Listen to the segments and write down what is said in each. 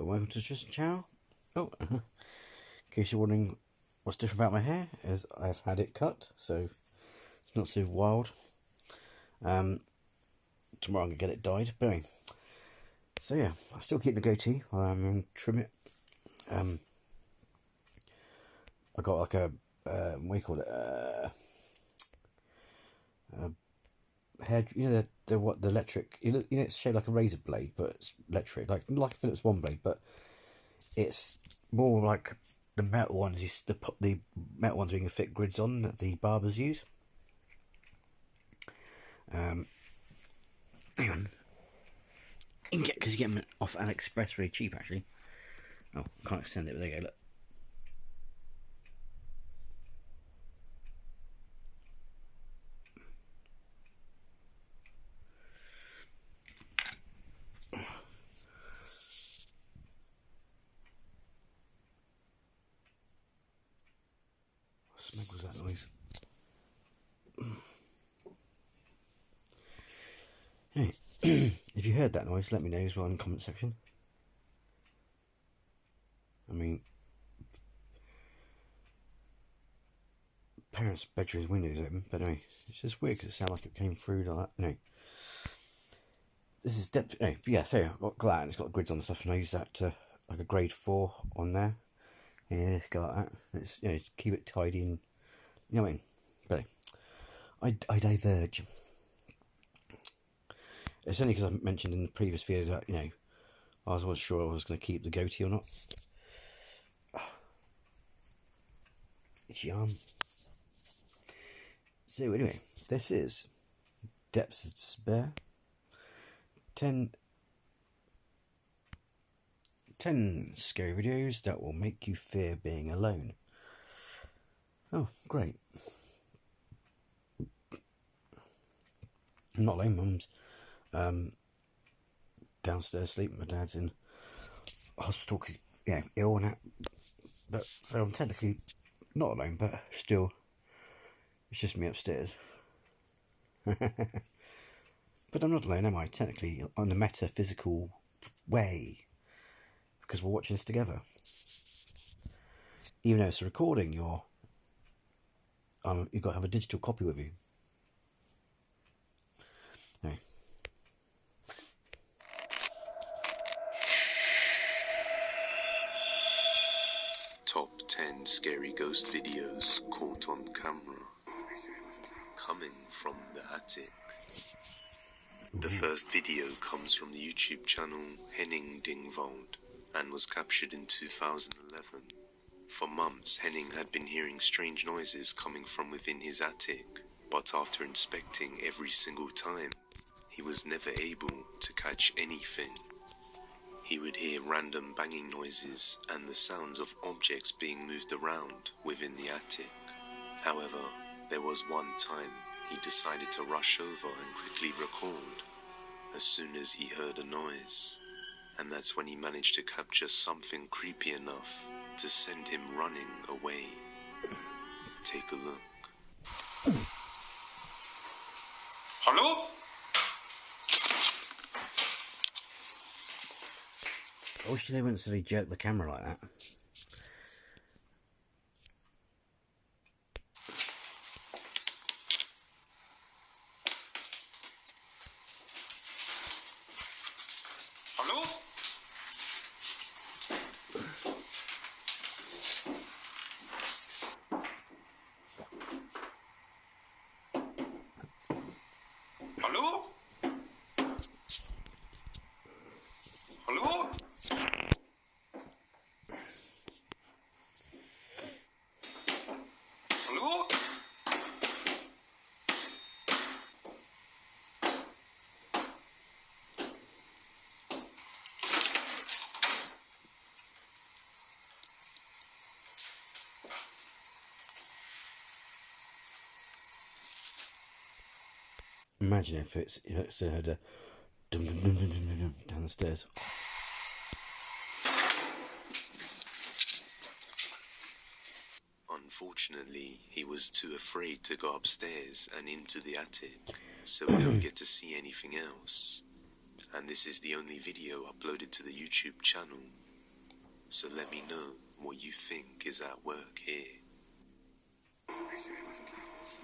welcome to Tristan channel. Oh, in case you're wondering what's different about my hair, is I've had it cut, so it's not so wild. Tomorrow I'm going to get it dyed, but anyway. So yeah, I still keep the goatee, I'm going to trim it. I got like a, what do you call it, hair, you know, the electric, you know, it's shaped like a razor blade, but it's electric, like a Phillips One blade, but it's more like the metal ones. The metal ones where you can fit grids on that the barbers use. Hang on, because you get them off AliExpress really cheap actually. Oh, can't extend it, but there you go. Look. What smeg was that noise? Hey, if you heard that noise, let me know as well in the comment section. I mean, parents' bedroom's windows open, but anyway, it's just weird because it sounded like it came through like that. Anyway, this is depth. Anyway, yeah, so I've got that, and it's got grids on and stuff, and I use that to like a grade 4 on there. Yeah, got that. It's, you know, just keep it tidy and, you know what I mean. But anyway, I diverge. It's only because I mentioned in the previous video that, you know, I wasn't sure I was going to keep the goatee or not. It's yum. So anyway, this is Depths of Despair. 10 scary videos that will make you fear being alone. Oh, great. I'm not alone, Mum's downstairs sleeping. My dad's in hospital because he's, you know, ill and that. But so I'm technically not alone, but still, it's just me upstairs. But I'm not alone, am I? Technically, on a metaphysical way, because we're watching this together. Even though it's a recording, you've got to have a digital copy with you. Anyway. Top 10 scary ghost videos caught on camera. Coming from the attic. The first video comes from the YouTube channel Henning Dingvold and was captured in 2011. For months, Henning had been hearing strange noises coming from within his attic, but after inspecting every single time, he was never able to catch anything. He would hear random banging noises and the sounds of objects being moved around within the attic. However, there was one time he decided to rush over and quickly record as soon as he heard a noise, and that's when he managed to capture something creepy enough to send him running away. Take a look. Hello? I wish they wouldn't silly jerk the camera like that. Hello? Hello? Hello? Hello? Imagine if it's heard a dum dum dum dum dum dum down the stairs. Unfortunately, he was too afraid to go upstairs and into the attic, so we don't get to see anything else. And this is the only video uploaded to the YouTube channel. So let me know what you think is at work here.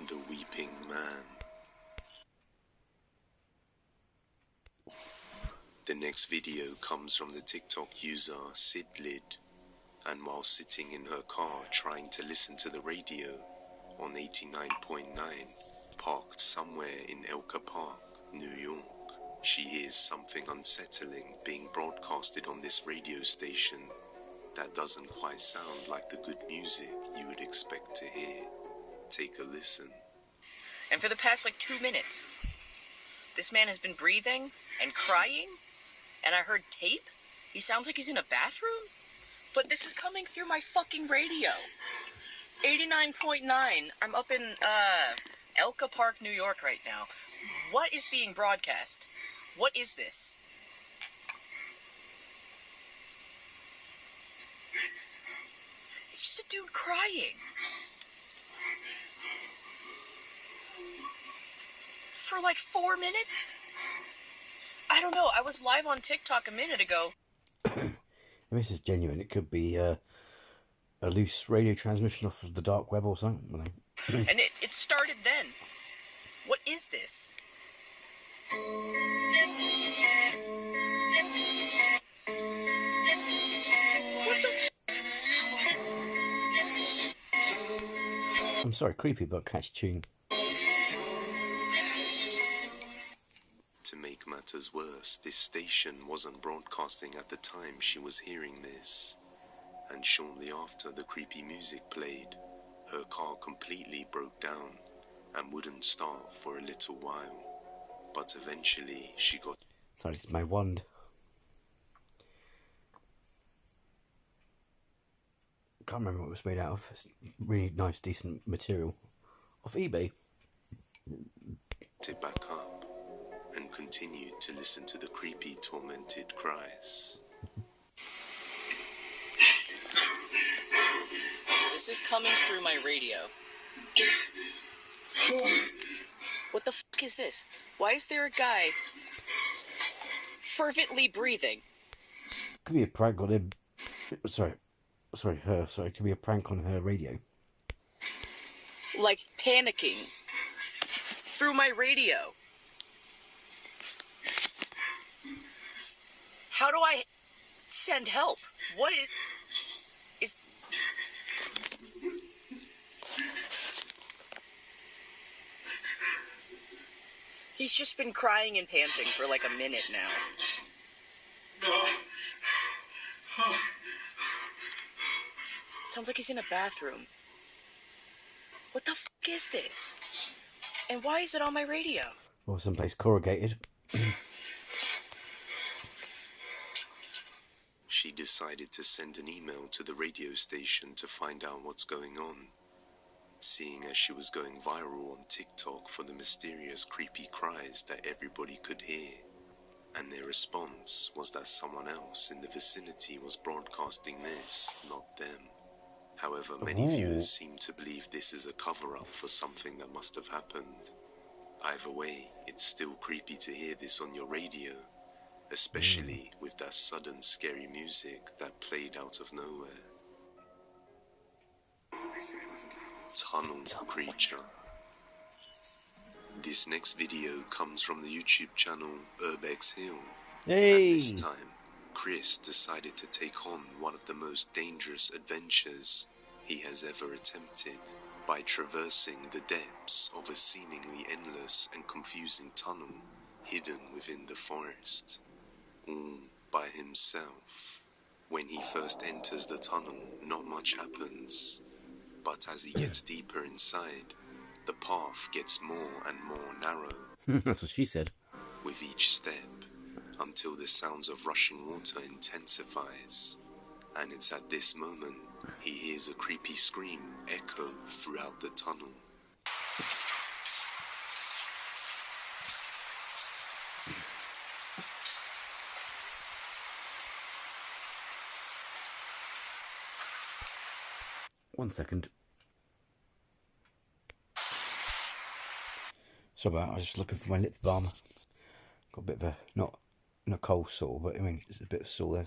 The Weeping Man. The next video comes from the TikTok user Sidlid, and while sitting in her car trying to listen to the radio on 89.9, parked somewhere in Elka Park, New York, she hears something unsettling being broadcasted on this radio station that doesn't quite sound like the good music you would expect to hear. Take a listen. And for the past 2 minutes, this man has been breathing and crying, and I heard tape. He sounds like he's in a bathroom, but this is coming through my fucking radio. 89.9. I'm up in Elka Park, New York right now. What is being broadcast? What is this? It's just a dude crying. For 4 minutes? I don't know. I was live on TikTok a minute ago. If this is genuine, it could be a loose radio transmission off of the dark web or something. And it started then. What is this? What the I'm sorry, creepy but catchy tune. To make matters worse, this station wasn't broadcasting at the time she was hearing this. And shortly after the creepy music played, her car completely broke down and wouldn't start for a little while. But eventually she got... Sorry, it's my wand. Can't remember what it was made out of. It's really nice, decent material. Off eBay. ...it back up and continued to listen to the creepy, tormented cries. This is coming through my radio. What the fuck is this? Why is there a guy fervently breathing? Could be a prank on him. Sorry, her. Sorry, could be a prank on her radio. Panicking through my radio. How do I send help? What is... He's just been crying and panting for a minute now. Sounds like he's in a bathroom. What the fuck is this? And why is it on my radio? Or someplace corrugated. She decided to send an email to the radio station to find out what's going on, seeing as she was going viral on TikTok for the mysterious creepy cries that everybody could hear, and their response was that someone else in the vicinity was broadcasting this, not them. However, many viewers seem to believe this is a cover-up for something that must have happened. Either way, it's still creepy to hear this on your radio, especially with that sudden scary music that played out of nowhere. Tunnel Creature. This next video comes from the YouTube channel Urbex Hill. Hey! And this time, Chris decided to take on one of the most dangerous adventures he has ever attempted by traversing the depths of a seemingly endless and confusing tunnel hidden within the forest, all by himself. When he first enters the tunnel, not much happens, but as he gets deeper inside, the path gets more and more narrow. That's what she said. With each step, until the sounds of rushing water intensifies. And it's at this moment he hears a creepy scream echo throughout the tunnel. One second. Sorry about that, I was just looking for my lip balm. Got a bit of a, not a cold sore, but I mean, it's a bit of sore there.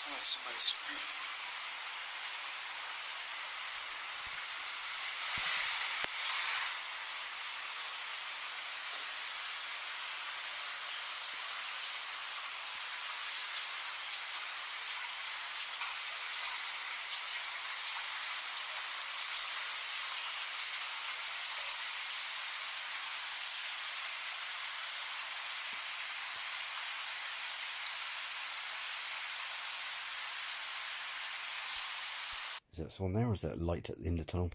Sounds like somebody screamed. Is that someone there, or is that light at the end of the tunnel?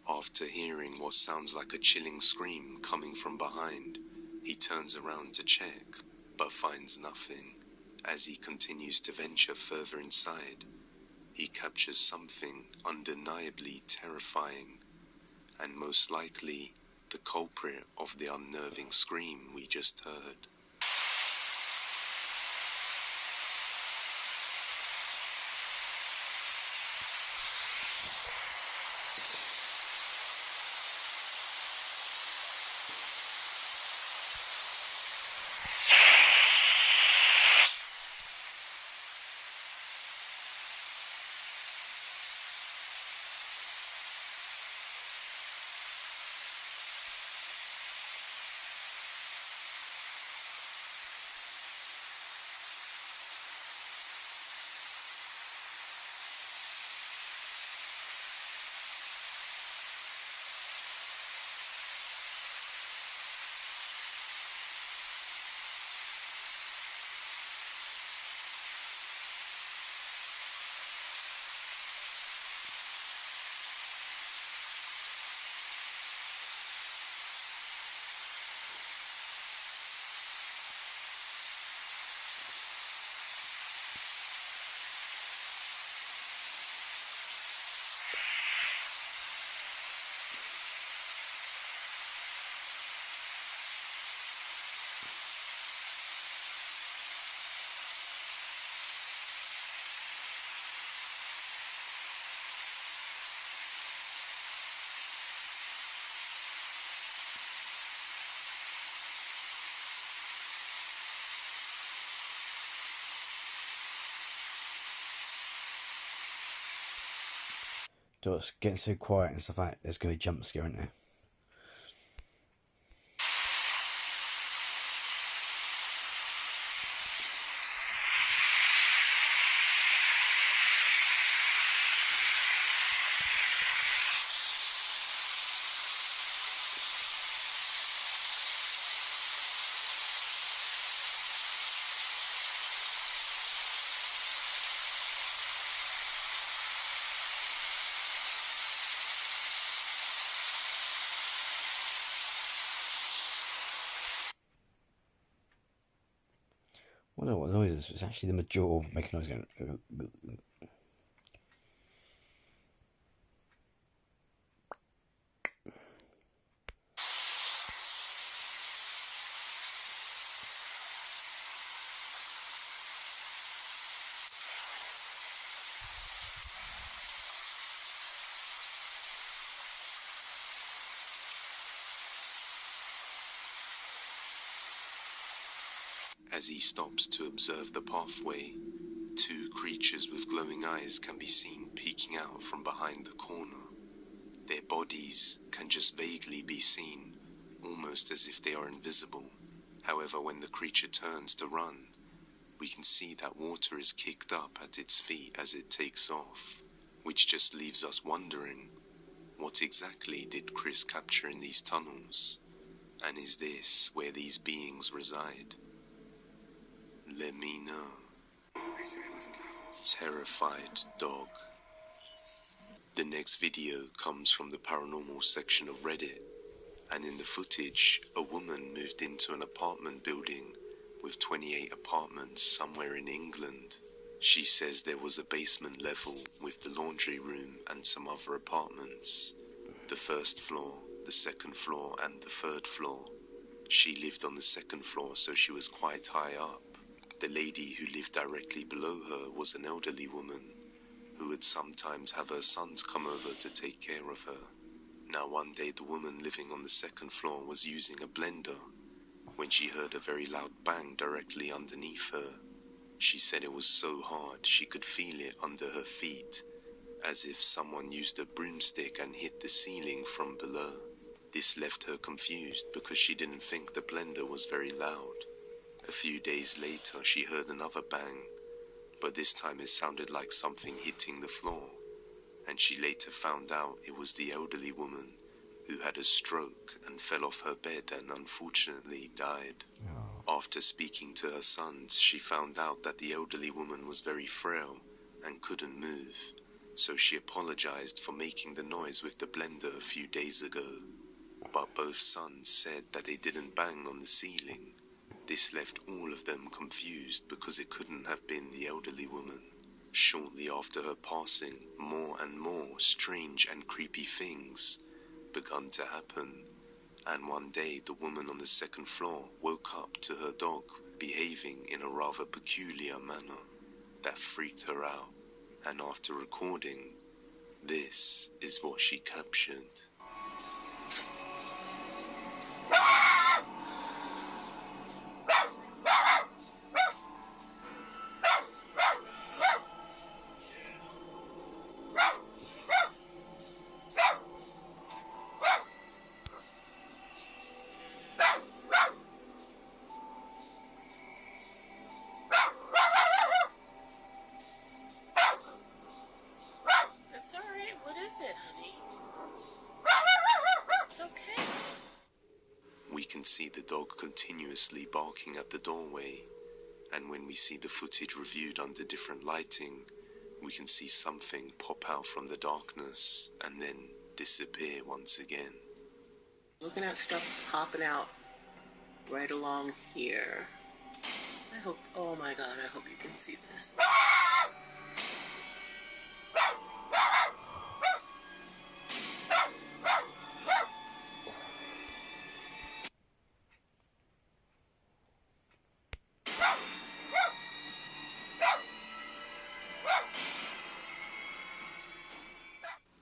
After hearing what sounds like a chilling scream coming from behind, he turns around to check, but finds nothing. As he continues to venture further inside, he captures something undeniably terrifying, and most likely the culprit of the unnerving scream we just heard. It's getting so quiet and stuff like that, there's going to be jump scare in there. I don't know what noise it is. It's actually the jaw making noise going. As he stops to observe the pathway, two creatures with glowing eyes can be seen peeking out from behind the corner. Their bodies can just vaguely be seen, almost as if they are invisible. However, when the creature turns to run, we can see that water is kicked up at its feet as it takes off, which just leaves us wondering, what exactly did Chris capture in these tunnels? And is this where these beings reside? Let me know. Terrified dog. The next video comes from the paranormal section of Reddit, and in the footage, a woman moved into an apartment building with 28 apartments somewhere in England. She says there was a basement level with the laundry room and some other apartments. The first floor, the second floor, and the third floor. She lived on the second floor, so she was quite high up. The lady who lived directly below her was an elderly woman who would sometimes have her sons come over to take care of her. Now one day the woman living on the second floor was using a blender when she heard a very loud bang directly underneath her. She said it was so hard she could feel it under her feet, as if someone used a broomstick and hit the ceiling from below. This left her confused because she didn't think the blender was very loud. A few days later she heard another bang, but this time it sounded like something hitting the floor, and she later found out it was the elderly woman who had a stroke and fell off her bed and unfortunately died. After speaking to her sons, she found out that the elderly woman was very frail and couldn't move, so she apologized for making the noise with the blender a few days ago. But both sons said that they didn't bang on the ceiling. This left all of them confused because it couldn't have been the elderly woman. Shortly after her passing, more and more strange and creepy things begun to happen, and one day the woman on the second floor woke up to her dog behaving in a rather peculiar manner that freaked her out, and after recording, this is what she captured. We can see the dog continuously barking at the doorway, and when we see the footage reviewed under different lighting, we can see something pop out from the darkness and then disappear once again. Looking at stuff popping out right along here. I hope, oh my god, I hope you can see this.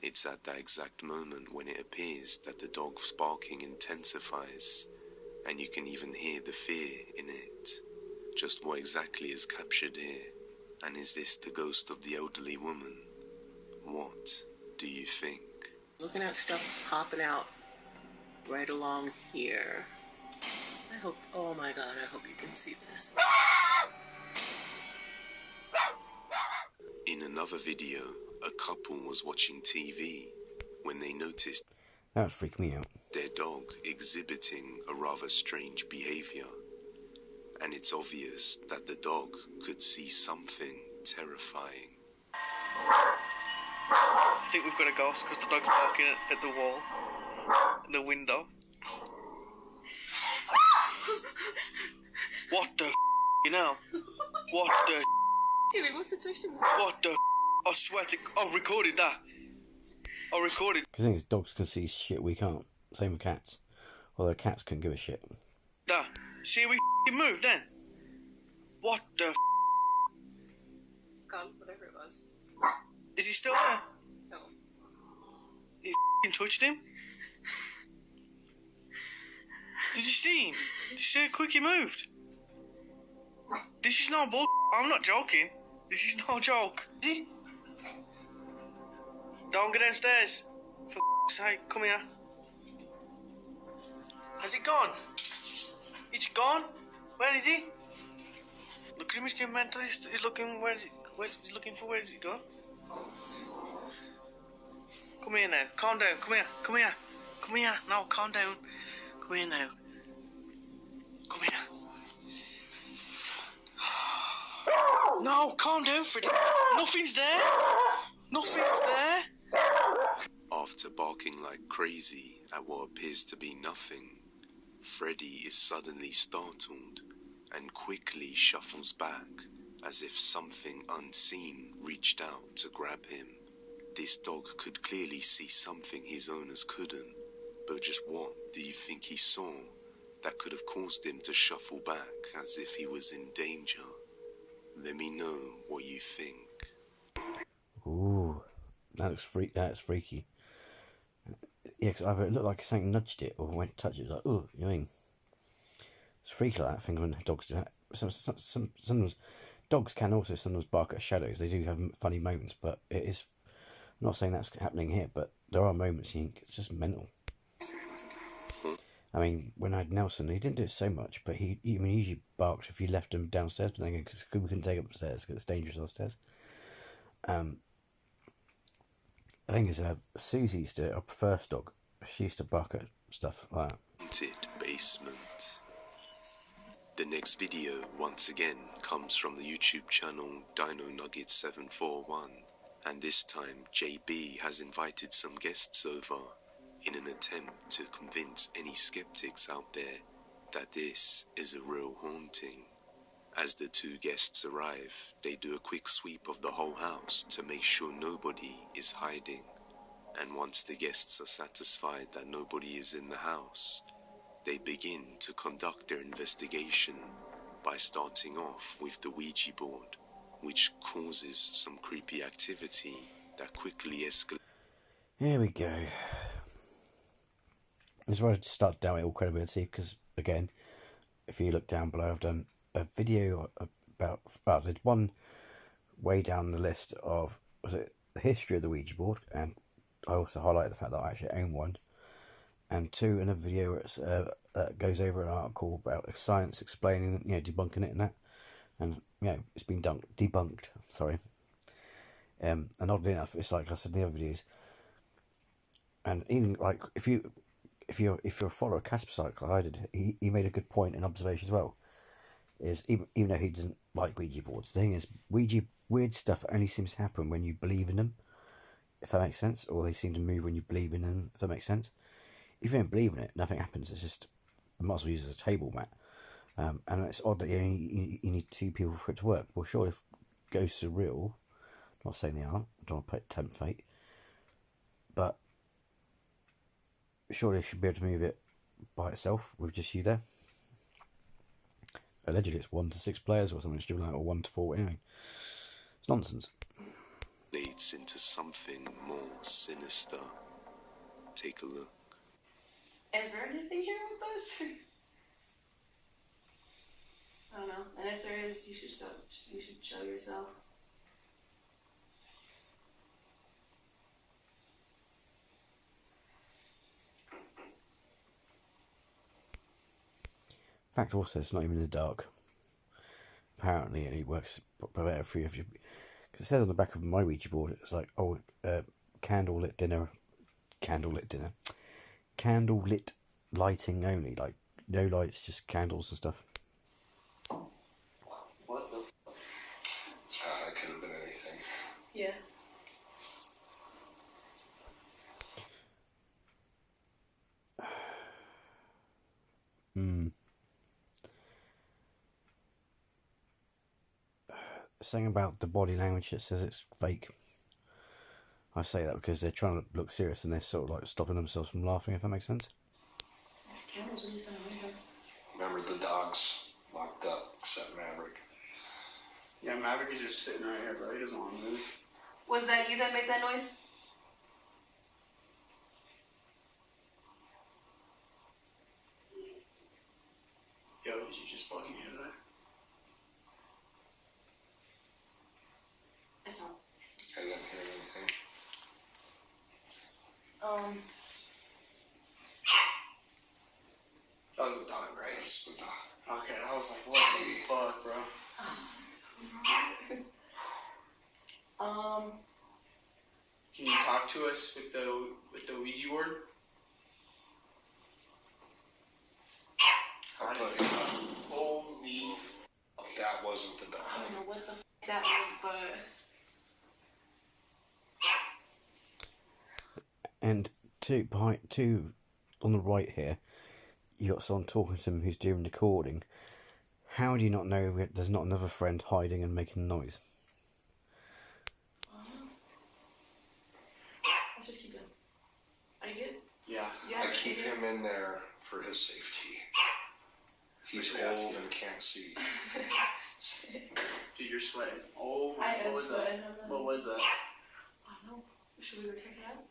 It's at that exact moment when it appears that the dog's barking intensifies, and you can even hear the fear in it. Just what exactly is captured here? And is this the ghost of the elderly woman? What do you think? Looking at stuff popping out right along here. I hope, oh my god, I hope you can see this. In another video, a couple was watching TV when they noticed That would freak me out. their dog exhibiting a rather strange behavior, and it's obvious that the dog could see something terrifying. I think we've got a ghost because the dog's barking at the wall, the window. What the you know? What the Dude, he must have touched him. What the I swear to I've recorded that. I recorded Because the thing is, dogs can see shit we can't. Same with cats. Although cats couldn't give a shit. that. See we moved then? What the Gone, whatever it was. Is he still there? No. You touched him? Did you see him? Did you see how quick he moved? This is no bull. I'm not joking. This is no joke. Is he? Don't go downstairs. For sake, come here. Has he gone? Is he gone? Where is he? Look at him, he's getting mental. He's looking, where is he? He's looking for, where is he gone? Come here now, calm down, come here, come here. Come here, no, calm down. Come here now. Come here. No, calm down, Freddy. Nothing's there. Nothing's there. After barking like crazy at what appears to be nothing, Freddy is suddenly startled and quickly shuffles back as if something unseen reached out to grab him. This dog could clearly see something his owners couldn't, but just what do you think he saw that could have caused him to shuffle back as if he was in danger? Let me know what you think. Ooh, that's freaky. Yeah, because either it looked like something nudged it or went to touch it. It was like, ooh, you know what I mean? It's freaky like that thing when dogs do that. Sometimes dogs can also sometimes bark at shadows. They do have funny moments, but it is. I'm not saying that's happening here, but there are moments you think it's just mental. I mean, when I had Nelson, he didn't do it so much, but he usually barked if you left him downstairs, but then because we couldn't take him upstairs because it's dangerous upstairs. The thing is, Susie used to, our first dog, she used to bark at stuff like that. Haunted basement. The next video, once again, comes from the YouTube channel Dino Nugget 741, and this time JB has invited some guests over in an attempt to convince any skeptics out there that this is a real haunting. As the two guests arrive, they do a quick sweep of the whole house to make sure nobody is hiding, and once the guests are satisfied that nobody is in the house, they begin to conduct their investigation by starting off with the Ouija board, which causes some creepy activity that quickly escalates. Here we go. This is where I start doubting all credibility because, again, if you look down below, I've done a video about. Well, there's one way down the list of the history of the Ouija board, and I also highlighted the fact that I actually own one. And two, another video where it's, goes over an article about science explaining, debunking it and that. And, it's been debunked, sorry. And oddly enough, it's like I said in the other videos. And even, like, if you're a follower of Casper Cycle, I did, he made a good point and observation as well. Is even though he doesn't like Ouija boards, the thing is, weird stuff only seems to happen when you believe in them, if that makes sense. Or they seem to move when you believe in them, if that makes sense. If you don't believe in it, nothing happens. It's just, I might as well use it as a table mat. And it's odd that you need two people for it to work. Well, sure, if ghosts are real, I'm not saying they aren't, I don't want to tempt fate, but surely they should be able to move it by itself with just you there. Allegedly it's 1 to 6 players or something stupid like that, or 1 to 4, anyway. It's nonsense. Leads into something more sinister. Take a look. Is there anything here with us? I don't know. And if there is, you should show yourself. In fact, also, it's not even in the dark. Apparently, and it works better for you if you. Because it says on the back of my Ouija board, it's like, candlelit dinner. Candlelit lighting only, like no lights, just candles and stuff. What the fuck? It could have been anything. Yeah. Saying about the body language, it says it's fake. I say that because they're trying to look serious and they're sort of like stopping themselves from laughing, if that makes sense. This candle's really sounding weird. Remember the dogs locked up, except Maverick. Yeah, Maverick is just sitting right here, bro. He doesn't want to move. Was that you that made that noise? Yo, did you just fucking hear that? That's all. I didn't hear anything. That was a dog, right? It's the dog. Okay, I was like, what the fuck, bro? Can you talk to us with the Ouija board? I'll tell you what, Holy that wasn't the dog. I don't know what the that was, but And two on the right here, you got someone talking to him who's doing recording. How do you not know there's not another friend hiding and making noise? let's just keep going. Are you good? Yeah. Yeah. I keep him in there for his safety. He's old and can't see. Dude, you're sweating. Oh, I what am was sweating. that? What was that? I don't know. Should we go check it out?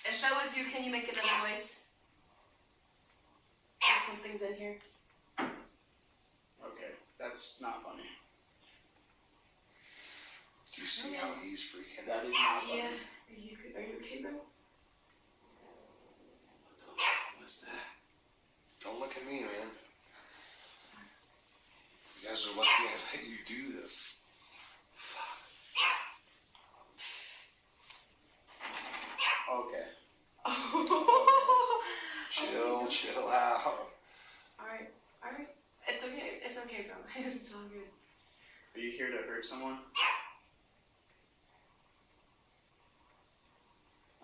If that was you, can you make another noise? in here. Okay, that's not funny. Do you see how he's freaking That out? is not funny. Yeah. Are you okay, bro? What's that? Don't look at me, man. You guys are lucky I let you do this. Okay. Chill out. Alright. It's okay, bro. It's all good. Are you here to hurt someone?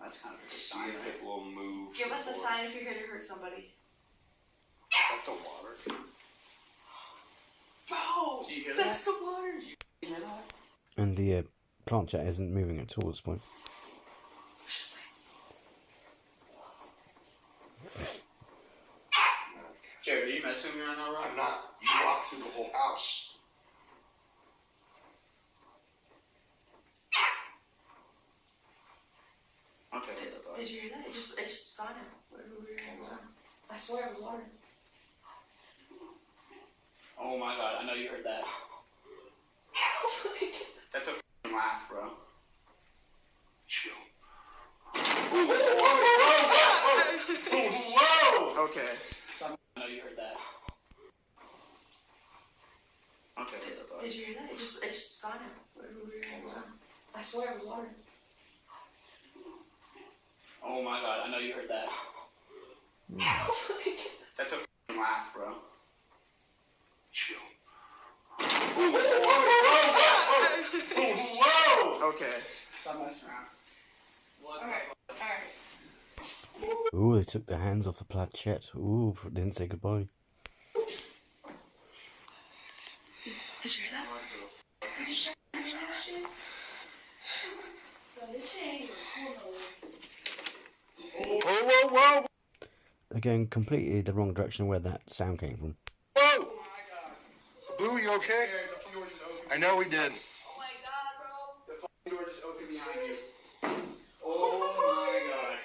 That's kind of a See sign. if it will move. Give us a before- sign if you're here to hurt somebody. Is that the water? Bro! Do you hear That's that? the water! You hear that? And the plant chat isn't moving at all at this point. Jared, are you messing with me right now, bro? I'm not. You walked through the whole house. Okay, what the fuck? Did you hear that? It just gone now. Whatever we were hearing was on. I swear it was water. Oh my god, I know you heard that. That's a f***ing laugh, bro. Chill. Whoa! Okay. I know you heard that. Okay, what the fuck? Did you hear that? It just gone now. Whatever we were hearing was on. I swear it was water. Oh my god, I know you heard that. That's a f***ing laugh, bro. Chill. Whoa! Okay. Stop messing around. What Alright. Ooh, they took their hands off the planchette. Ooh, didn't say goodbye. Did you hear that? Did you hear that shit? Bro, this shit ain't even cool, Whoa! They're going completely the wrong direction of where that sound came from. Whoa! Boo, you okay? The f***ing door just opened. I know we did. Oh my god, bro. The f***ing door just opened behind you. Oh my god.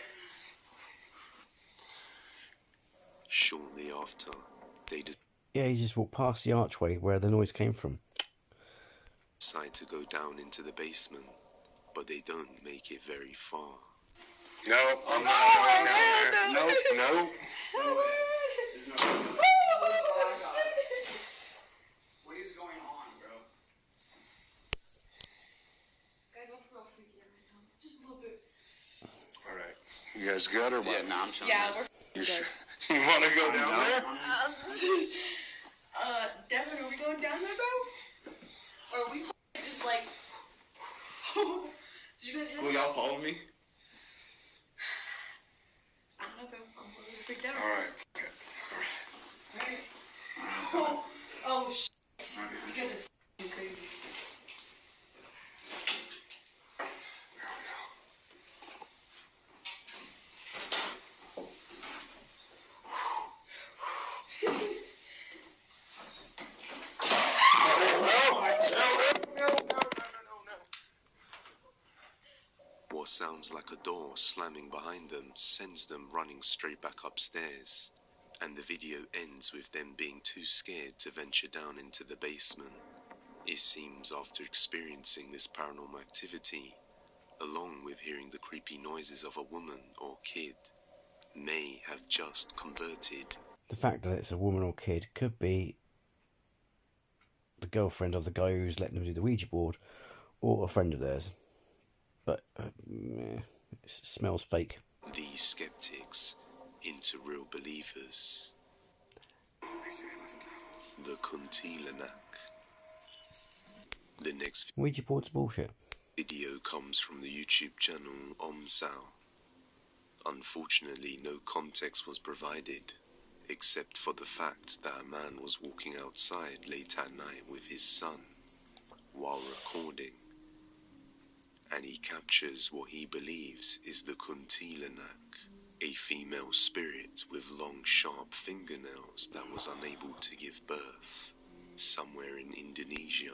Shortly after, they Yeah, he just walked past the archway where the noise came from. decide to go down into the basement, but they don't make it very far. No, I'm not going down there. Nope. No way. There's no way. Oh my god. What is going on, bro? Guys, don't feel freaky right now. Just a little bit. All right. You guys good or what? Yeah, nah, I'm chilling. Yeah, we're You sure? You want to go down there? Devin, are we going down there, bro? Or are we just like... Did you guys hear Will that? y'all follow me? I don't know, bro. I'm a little freaked out. All right. Okay. Alright. Oh, shit. You guys are f***ing crazy. What sounds like a door slamming behind them sends them running straight back upstairs, and the video ends with them being too scared to venture down into the basement. It seems after experiencing this paranormal activity, along with hearing the creepy noises of a woman or kid, may have just converted. The fact that it's a woman or kid could be the girlfriend of the guy who's letting them do the Ouija board, or a friend of theirs. But it smells fake. These skeptics into real believers. The Kuntilanak. The next Ouija board's bullshit. video comes from the YouTube channel Omsao. Unfortunately, no context was provided, except for the fact that a man was walking outside late at night with his son while recording, and he captures what he believes is the Kuntilanak, a female spirit with long, sharp fingernails that was unable to give birth, somewhere in Indonesia.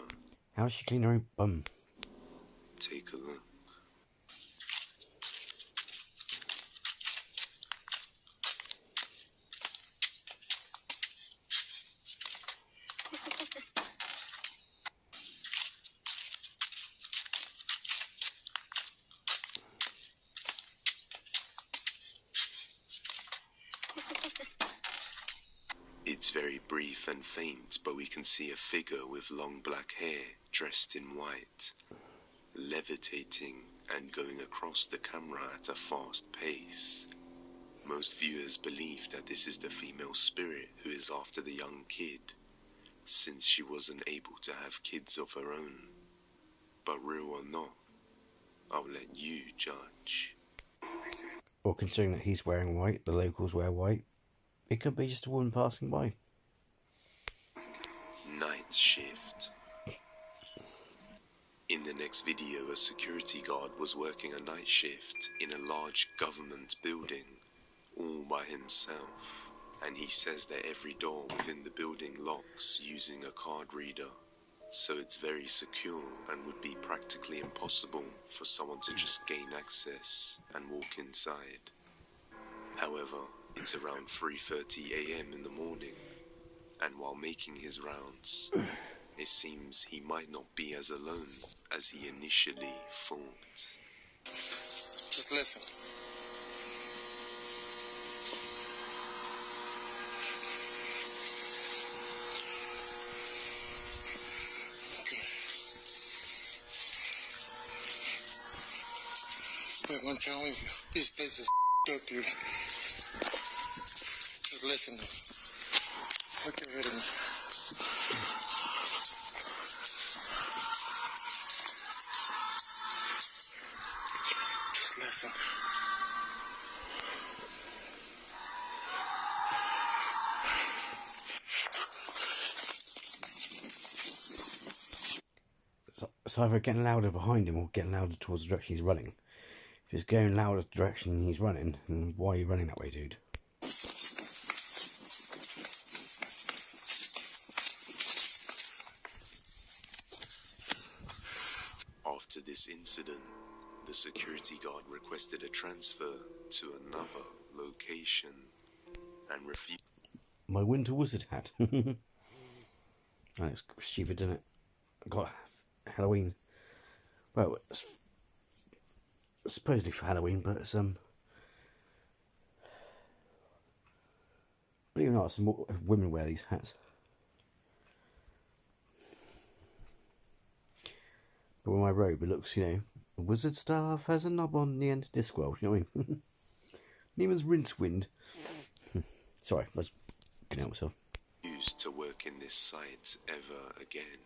How does she clean her own bum? Take a look. It's very brief and faint, but we can see a figure with long black hair, dressed in white, levitating and going across the camera at a fast pace. Most viewers believe that this is the female spirit who is after the young kid, since she wasn't able to have kids of her own. But real or not, I'll let you judge. Or considering that he's wearing white, the locals wear white, it could be just a woman passing by. Night shift. In the next video, a security guard was working a night shift in a large government building, all by himself, and he says that every door within the building locks using a card reader, so it's very secure and would be practically impossible for someone to just gain access and walk inside. However, it's around 3:30 AM in the morning, and while making his rounds, it seems he might not be as alone as he initially thought. Just listen. Okay. But I'm telling you, this place is up, dude. Just listen. Look ahead of me. Just listen. So it's either getting louder behind him or getting louder towards the direction he's running. If it's going louder the direction he's running, then why are you running that way, dude? After this incident, the security guard requested a transfer to another location and refused. My winter wizard hat. That's stupid, isn't it? Got Halloween. Well, it's supposedly for Halloween, but it's believe it or not, some more women wear these hats. But with my robe, it looks, wizard staff has a knob on the end of Discworld, you know what I mean? Neiman's Rincewind. Sorry, I was getting out myself. Used to work in this site ever again.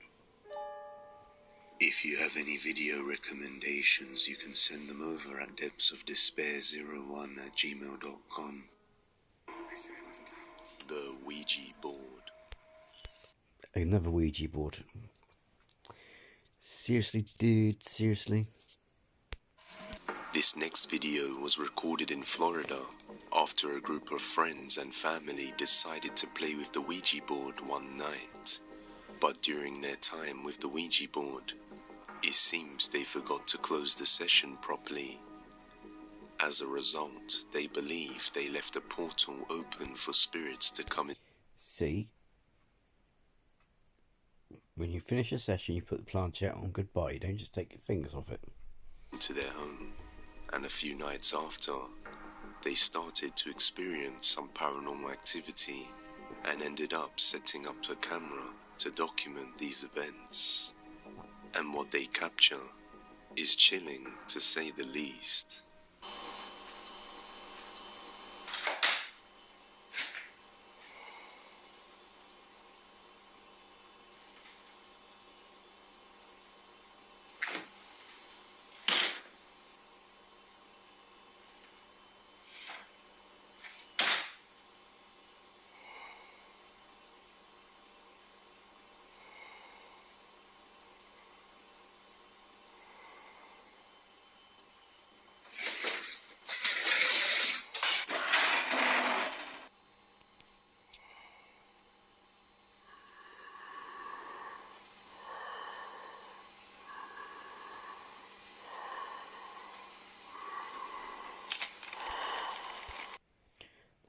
If you have any video recommendations, you can send them over at depthsofdespair01@gmail.com. The Ouija board. Another Ouija board. Seriously, dude, seriously? This next video was recorded in Florida after a group of friends and family decided to play with the Ouija board one night. But during their time with the Ouija board, it seems they forgot to close the session properly. As a result, they believe they left a portal open for spirits to come in. See? When you finish a session, you put the planchette on goodbye. You don't just take your fingers off it. To their home, and a few nights after, they started to experience some paranormal activity and ended up setting up a camera to document these events. And what they capture is chilling, to say the least.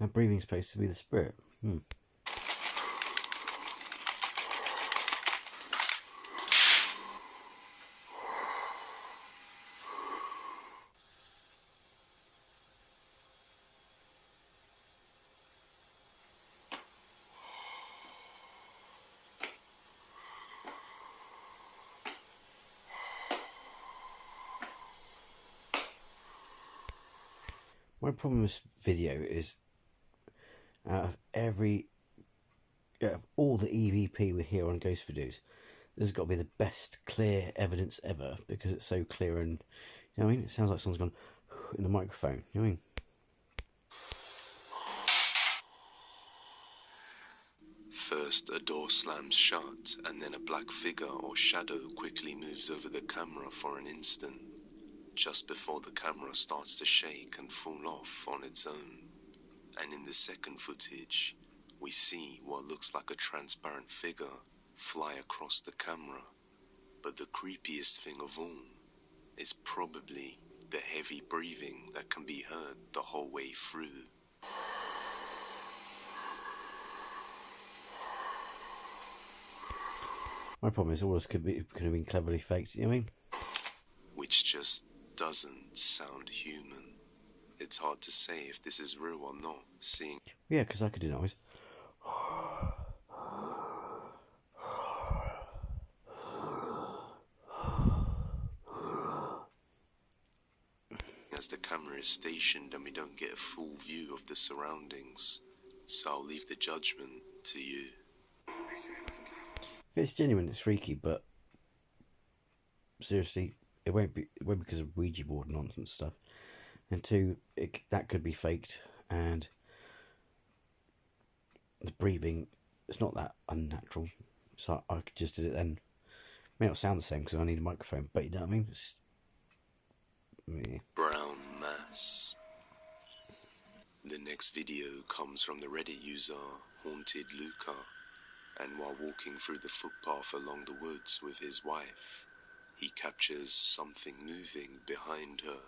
That breathing space to be the spirit. My problem with this video is out of all the EVP we hear on ghost videos, this has got to be the best clear evidence ever because it's so clear and, you know what I mean? It sounds like someone's gone in the microphone, you know what I mean? First, a door slams shut, and then a black figure or shadow quickly moves over the camera for an instant, just before the camera starts to shake and fall off on its own. And in the second footage, we see what looks like a transparent figure fly across the camera. But the creepiest thing of all is probably the heavy breathing that can be heard the whole way through. My problem is all this could have been cleverly faked, you know what I mean? Which just doesn't sound human. It's hard to say if this is real or not, seeing... Yeah, because I could do noise. as the camera is stationed and we don't get a full view of the surroundings. So I'll leave the judgment to you. If it's genuine, it's freaky, but seriously, it won't be because of Ouija board nonsense stuff. And two, that could be faked, and the breathing, it's not that unnatural. So I could just do it then. It may not sound the same because I need a microphone, but you know what I mean? Yeah. Brown mass. The next video comes from the Reddit user Haunted Luca, and while walking through the footpath along the woods with his wife, he captures something moving behind her.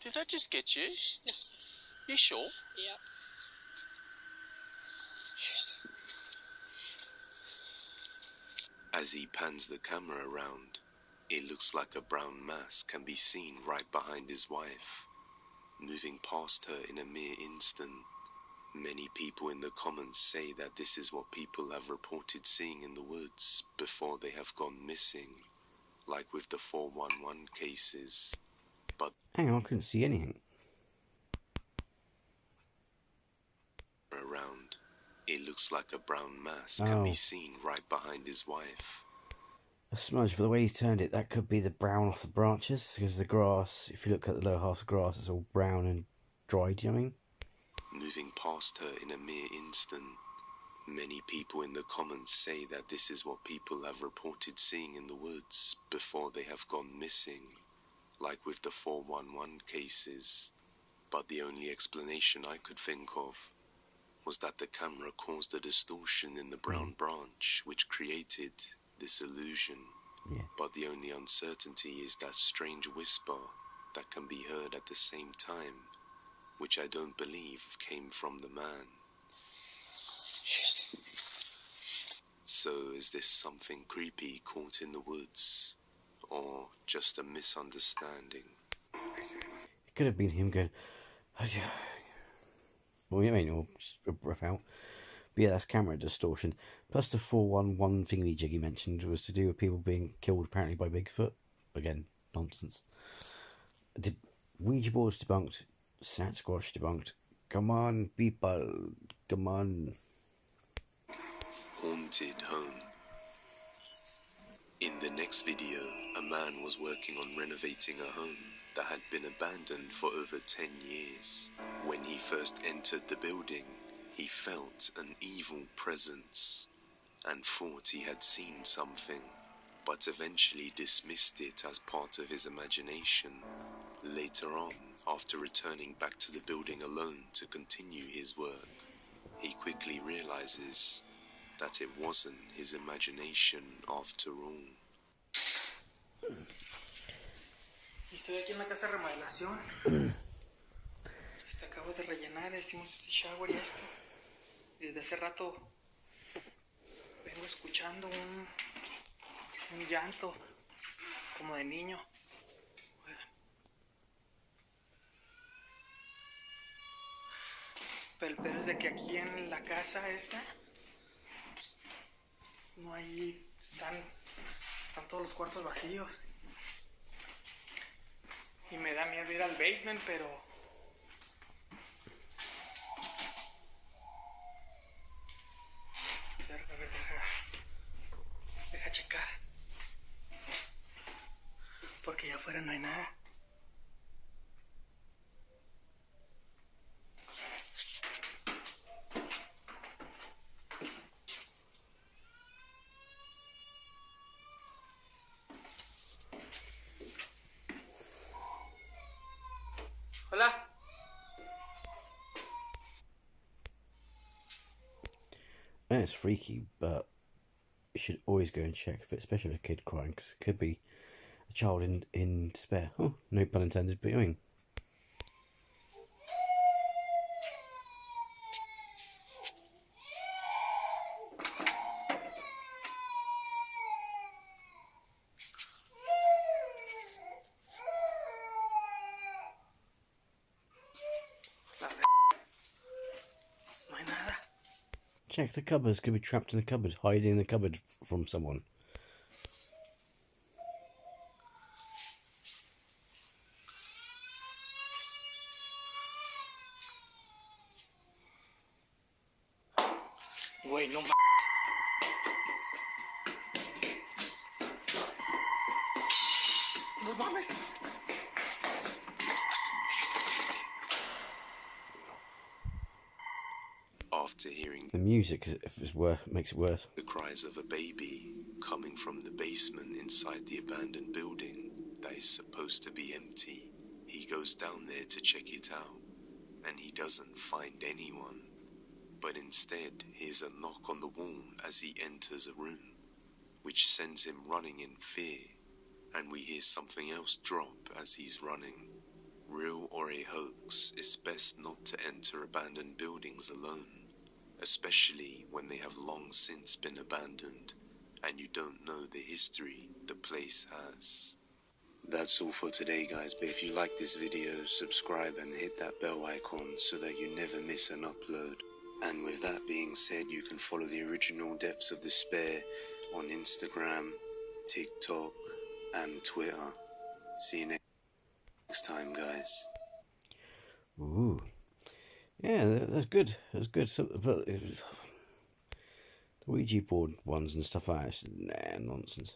Did I just get you? No. You sure? Yep. As he pans the camera around, it looks like a brown mass can be seen right behind his wife, moving past her in a mere instant. Many people in the comments say that this is what people have reported seeing in the woods before they have gone missing, like with the 411 cases. But hang on, I couldn't see anything. Around, it looks like a brown mass can be seen right behind his wife. A smudge, but the way he turned it, that could be the brown off the branches, because the grass, if you look at the lower half of the grass, it's all brown and dried, you know what I mean? Moving past her in a mere instant. Many people in the comments say that this is what people have reported seeing in the woods before they have gone missing, like with the 411 cases. But the only explanation I could think of was that the camera caused a distortion in the brown branch, which created this illusion. Yeah. But the only uncertainty is that strange whisper that can be heard at the same time, which I don't believe came from the man. So is this something creepy caught in the woods, or just a misunderstanding? It could have been him going, well, you know what I mean, or just a breath out. But yeah, that's camera distortion. Plus the 411 thingy jig he mentioned was to do with people being killed apparently by Bigfoot. Again, nonsense. The Ouija board's debunked. Sasquatch debunked. Come on, people. Come on. Haunted home. In the next video, a man was working on renovating a home that had been abandoned for over 10 years. When he first entered the building, he felt an evil presence and thought he had seen something, but eventually dismissed it as part of his imagination. Later on, after returning back to the building alone to continue his work, he quickly realizes that it wasn't his imagination after all. Estoy aquí en la casa de remodelación. Acabo de rellenar, hicimos este shower y esto. Y desde hace rato vengo escuchando un llanto como de niño. Pero el pedo es de que aquí en la casa esta, pues, no hay, están todos los cuartos vacíos. Y me da miedo ir al basement, pero... A ver, deja checar. Porque allá afuera no hay nada. Hola. I know it's freaky, but you should always go and check if it's, especially if a kid crying, because it could be a child in despair. Oh, no pun intended, but I mean. No hay nada. Check the cupboards, could be trapped in the cupboard, hiding in the cupboard from someone. Güey, no mames. No mames. After hearing The music, if it's worse, makes it worse. the cries of a baby coming from the basement inside the abandoned building that is supposed to be empty, he goes down there to check it out, and he doesn't find anyone, but instead hears a knock on the wall as he enters a room, which sends him running in fear, and we hear something else drop as he's running. Real or a hoax, it's best not to enter abandoned buildings alone, especially when they have long since been abandoned and you don't know the history the place has. That's all for today, guys, but if you like this video, subscribe and hit that bell icon so that you never miss an upload. And with that being said, you can follow the original Depths of Despair on Instagram, TikTok and Twitter. See you next time, guys. Ooh. Yeah, that's good. That's good. So, but the Ouija board ones and stuff like that, nah, nonsense.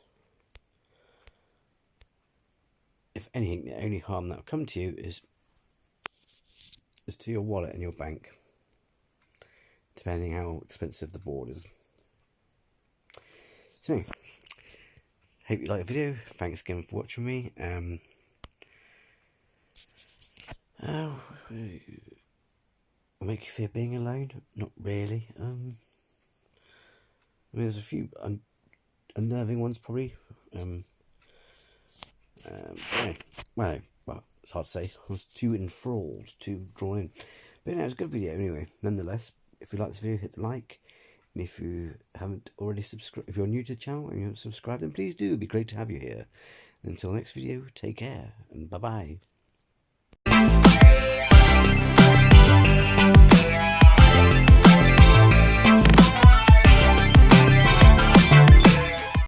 If anything, the only harm that will come to you is to your wallet and your bank, depending how expensive the board is. So, hope you like the video. Thanks again for watching me. Will make you fear being alone? Not really. I mean, there's a few unnerving ones probably. Well, it's hard to say. I was too enthralled, too drawn in. But it was a good video anyway. Nonetheless, if you like this video, hit the like. And if you haven't already subscribed, if you're new to the channel and you haven't subscribed, then please do. It'd be great to have you here. And until next video, take care and bye bye.